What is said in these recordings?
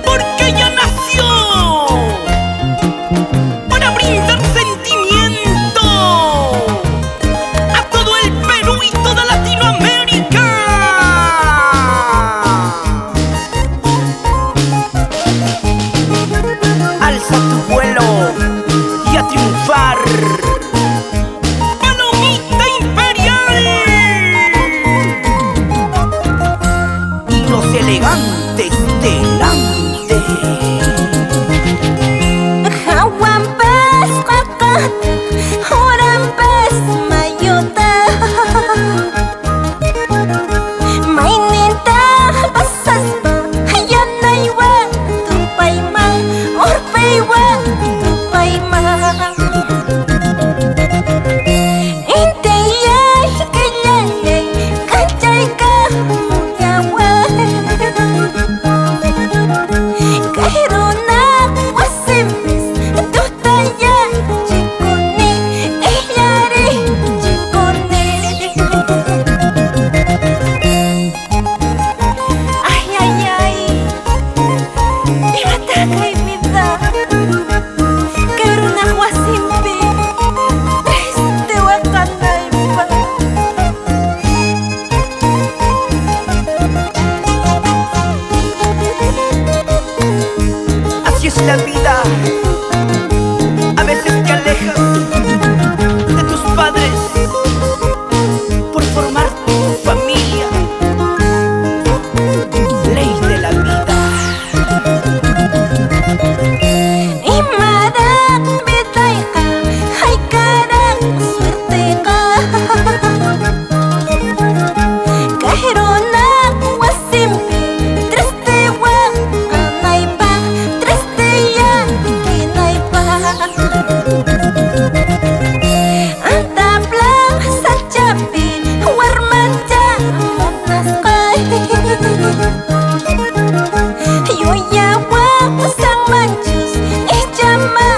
Porque ella nació para brindar sentimiento a todo el Perú y toda Latinoamérica. Alza tu vuelo y a triunfar. ¡Palomita imperial! Y los elegantes delante. Hawampes kakata, horampes mayuta. Mainita pasaspa, hayanaywa tupayma, orpaywa tupayma. Intillay, quillallay, kachayka muyawa. Kairuna wasimis, tutaya chikuni, illari chikuni. Ay, ay, ay, dimata kay vida. Kairuna wasimpi, triste wakanaypa. Así es la vida. A veces te alejas de tus padres por formar tu familia. Ley de la vida. Imarak bitayka, haykarak suerteka. Kahirunak wasimpi, triste wakanaypa, triste yakinaypa. Antaplang sa chapi, warmancha munaskay. Yuyawak sang manchus, ijama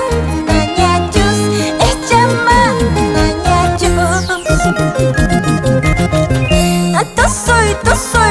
nanyachus, ijama nanyachus. Tusuy